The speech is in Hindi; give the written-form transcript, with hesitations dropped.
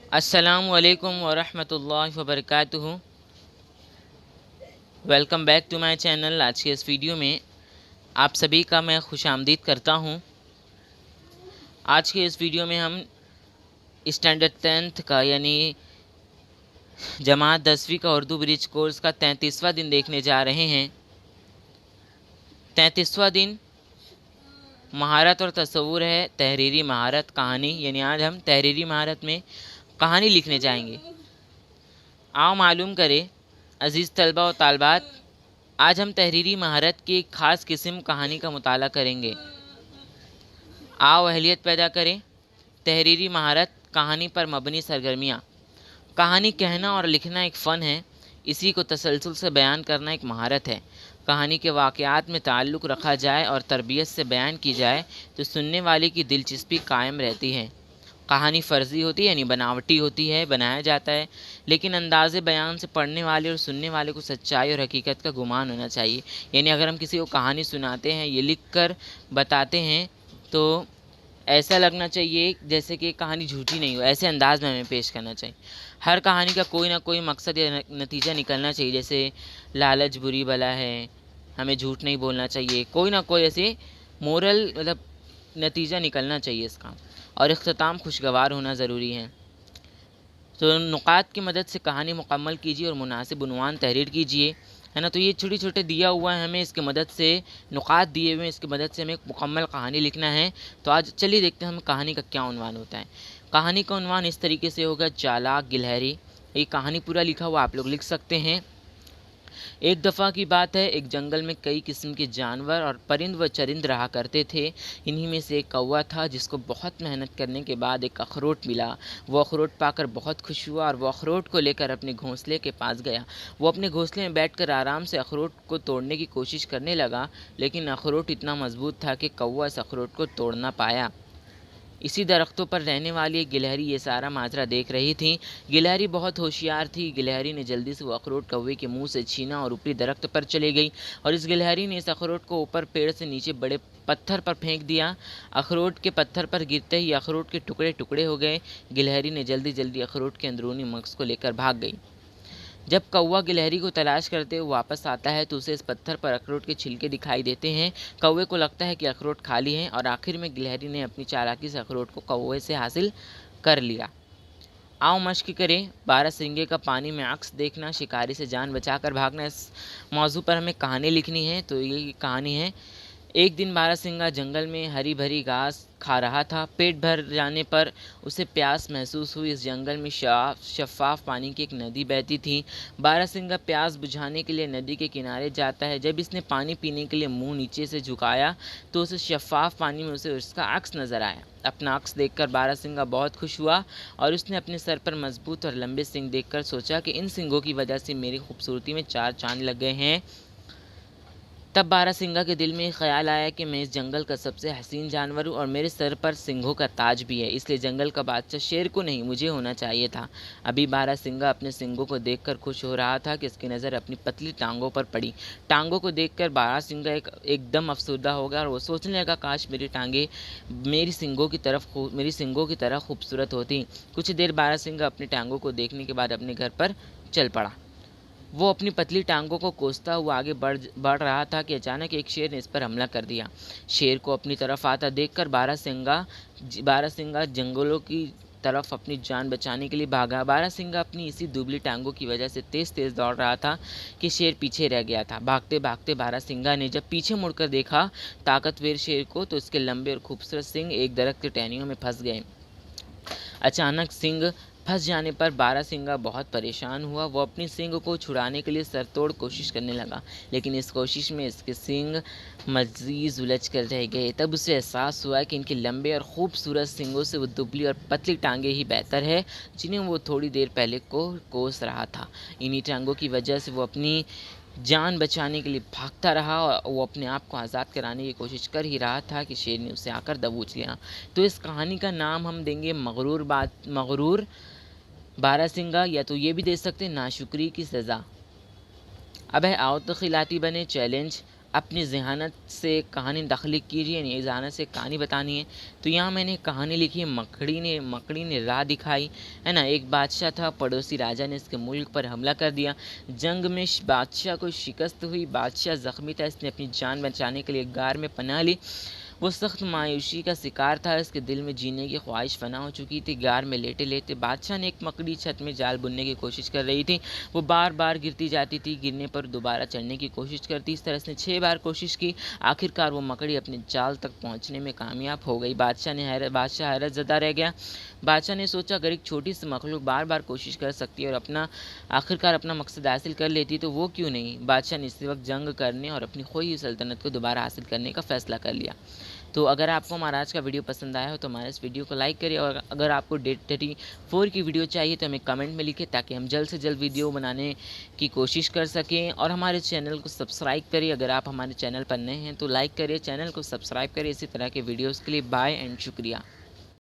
अस्सलामु अलैकुम वरहमतुल्लाहि वबरकातुहू। Welcome back to my channel. आज के इस वीडियो में आप सभी का मैं खुशामदीद करता हूं। आज के इस वीडियो में हम स्टैंडर्ड 10th का यानी जमात 10वीं का उर्दू ब्रिज कोर्स का 33वां दिन देखने जा रहे हैं। 33वां दिन महारत और तसव्वुर है, तहरीरी महारत कहानी, यानी आज हम तहरीरी महारत में कहानी लिखने जाएंगे। आओ मालूम करें अज़ीज़ तलबा और तालबात, आज हम तहरीरी महारत की एक ख़ास किस्म कहानी का मुताला करेंगे। आओ अहलियत पैदा करें। तहरीरी महारत कहानी पर मबनी सरगर्मियाँ। कहानी कहना और लिखना एक फ़न है, इसी को तसलसल से बयान करना एक महारत है। कहानी के वाक़यात में ताल्लुक़ रखा जाए और तरबियत से बयान की जाए तो सुनने वाले की दिलचस्पी कायम रहती है। कहानी फ़र्ज़ी होती है यानी बनावटी होती है, बनाया जाता है, लेकिन अंदाज़े बयान से पढ़ने वाले और सुनने वाले को सच्चाई और हकीकत का गुमान होना चाहिए। यानी अगर हम किसी को कहानी सुनाते हैं, ये लिख कर बताते हैं, तो ऐसा लगना चाहिए जैसे कि कहानी झूठी नहीं हो, ऐसे अंदाज में हमें पेश करना चाहिए। हर कहानी का कोई ना कोई मकसद या नतीजा निकलना चाहिए। जैसे लालच बुरी बला है, हमें झूठ नहीं बोलना चाहिए, कोई ना कोई ऐसे मोरल मतलब नतीजा निकलना चाहिए इसका, और इख्तिताम खुशगवार होना ज़रूरी है। तो नुकात की मदद से कहानी मुकम्मल कीजिए और मुनासिब उन्वान तहरीर कीजिए, है ना। तो ये छोटे छोटे दिया हुआ है हमें, इसकी मदद से नुकात दिए हुए हैं, इसकी मदद से हमें एक मुकम्मल कहानी लिखना है। तो आज चलिए देखते हैं हमें कहानी का क्या उन्वान होता है। कहानी का उन्वान इस तरीके से होगा, चालाक गिलहरी। ये कहानी पूरा लिखा हुआ आप लोग लिख सकते हैं। एक दफ़ा की बात है, एक जंगल में कई किस्म के जानवर और परिंद व चरिंद रहा करते थे। इन्हीं में से एक कौवा था जिसको बहुत मेहनत करने के बाद एक अखरोट मिला। वो अखरोट पाकर बहुत खुश हुआ और वो अखरोट को लेकर अपने घोंसले के पास गया। वो अपने घोंसले में बैठकर आराम से अखरोट को तोड़ने की कोशिश करने लगा, लेकिन अखरोट इतना मजबूत था कि कौवा इस अखरोट को तोड़ ना पाया। इसी दरख्तों पर रहने वाली एक गिलहरी ये सारा माजरा देख रही थी। गिलहरी बहुत होशियार थी। गिलहरी ने जल्दी से वो अखरोट कौवे के मुंह से छीना और ऊपरी दरख्त पर चले गई, और इस गिलहरी ने इस अखरोट को ऊपर पेड़ से नीचे बड़े पत्थर पर फेंक दिया। अखरोट के पत्थर पर गिरते ही अखरोट के टुकड़े टुकड़े हो गए। गिलहरी ने जल्दी जल्दी अखरोट के अंदरूनी मग़ज़ को लेकर भाग गई। जब कौवा गिलहरी को तलाश करते हुए वापस आता है तो उसे इस पत्थर पर अखरोट के छिलके दिखाई देते हैं। कौवे को लगता है कि अखरोट खाली है, और आखिर में गिलहरी ने अपनी चालाकी से अखरोट को कौवे से हासिल कर लिया। आओ मश्क करें। बारहसिंगे का पानी में अक्स देखना, शिकारी से जान बचाकर भागना, इस मौजू पर हमें कहानी लिखनी है। तो ये कहानी है। एक दिन बारहसिंगा जंगल में हरी भरी घास खा रहा था। पेट भर जाने पर उसे प्यास महसूस हुई। इस जंगल में शफ़ाफ पानी की एक नदी बहती थी। बारहसिंगा प्यास बुझाने के लिए नदी के किनारे जाता है। जब इसने पानी पीने के लिए मुंह नीचे से झुकाया तो उसे शफ़ाफ पानी में उसे उसका अक्स नज़र आया। अपना अक्स देखकर बारहसिंगा बहुत खुश हुआ, और उसने अपने सर पर मजबूत और लंबे सींग देखकर सोचा कि इन सींगों की वजह से मेरी खूबसूरती में चार चांद लग गए हैं। तब बारहसिंगा के दिल में ख्याल आया कि मैं इस जंगल का सबसे हसीन जानवर हूँ और मेरे सर पर सिंघों का ताज भी है, इसलिए जंगल का बादशाह शेर को नहीं मुझे होना चाहिए था। अभी बारहसिंगा अपने सिंघों को देखकर खुश हो रहा था कि इसकी नज़र अपनी पतली टांगों पर पड़ी। टांगों को देखकर बारहसिंगा एकदम अफसरदा हो गया, और वो सोचने लगा, काश मेरी टांगें मेरी सिंघों की तरह खूबसूरत होती। कुछ देर बारहसिंगा अपनी टांगों को देखने के बाद अपने घर पर चल पड़ा। वो अपनी पतली टांगों को कोसता हुआ आगे बढ़ रहा था कि अचानक एक शेर ने इस पर हमला कर दिया। शेर को अपनी तरफ आता देखकर बारहसिंगा जंगलों की तरफ अपनी जान बचाने के लिए भागा। बारहसिंगा अपनी इसी दुबली टांगों की वजह से तेज़ तेज़ दौड़ रहा था कि शेर पीछे रह गया था। भागते भागते बारहसिंगा ने जब पीछे मुड़कर देखा ताकतवर शेर को, तो इसके लंबे और खूबसूरत सिंग एक दरख्त की टहनियों में फंस गए। अचानक सींग फंस जाने पर बारहसिंगा बहुत परेशान हुआ। वो अपनी सींग को छुड़ाने के लिए सरतोड़ कोशिश करने लगा, लेकिन इस कोशिश में इसके सींग मज़ीद उलझ कर रह गए। तब उसे एहसास हुआ कि इनके लंबे और खूबसूरत सींगों से वो दुबली और पतली टांगें ही बेहतर है जिन्हें वो थोड़ी देर पहले कोस रहा था। इन्हीं टांगों की वजह से वो अपनी जान बचाने के लिए भागता रहा, और वो अपने आप को आज़ाद कराने की कोशिश कर ही रहा था कि शेर ने उसे आकर दबोच लिया। तो इस कहानी का नाम हम देंगे मगरूर बारहसिंगा, या तो ये भी दे सकते हैं नाशुक्री की सज़ा। अब है आओ तो खिलाती बने चैलेंज। अपनी ज़हानत से कहानी तख्लीक कीजिए, यानी ज़हानत से कहानी बतानी है। तो यहाँ मैंने कहानी लिखी है, मकड़ी ने राह दिखाई, है ना। एक बादशाह था, पड़ोसी राजा ने इसके मुल्क पर हमला कर दिया। जंग में बादशाह को शिकस्त हुई, बादशाह ज़ख्मी था, इसने अपनी जान बचाने के लिए गार में पनाह ली। वो सख्त मायूसी का शिकार था, इसके दिल में जीने की ख्वाहिश फना हो चुकी थी। गार में लेटे लेटे बादशाह ने एक मकड़ी छत में जाल बुनने की कोशिश कर रही थी। वो बार बार गिरती जाती थी, गिरने पर दोबारा चढ़ने की कोशिश करती। इस तरह इसने 6 बार कोशिश की। आखिरकार वो मकड़ी अपने जाल तक पहुंचने में कामयाब हो गई। बादशाह हैरत ज़दा रह गया। बादशाह ने सोचा, अगर एक छोटी सी मखलूक बार बार कोशिश कर सकती है और आखिरकार अपना मकसद हासिल कर लेती, तो वो क्यों नहीं। बादशाह ने इसी वक्त जंग करने और अपनी खोई हुई सल्तनत को दोबारा हासिल करने का फ़ैसला कर लिया। तो अगर आपको हमारा आज का वीडियो पसंद आया हो तो हमारे इस वीडियो को लाइक करिए, और अगर आपको डेट 34 की वीडियो चाहिए तो हमें कमेंट में लिखें, ताकि हम जल्द से जल्द वीडियो बनाने की कोशिश कर सकें। और हमारे चैनल को सब्सक्राइब करिए, अगर आप हमारे चैनल पर नए हैं तो लाइक करिए, चैनल को सब्सक्राइब करिए इसी तरह के वीडियोज़ के लिए। बाय एंड शुक्रिया।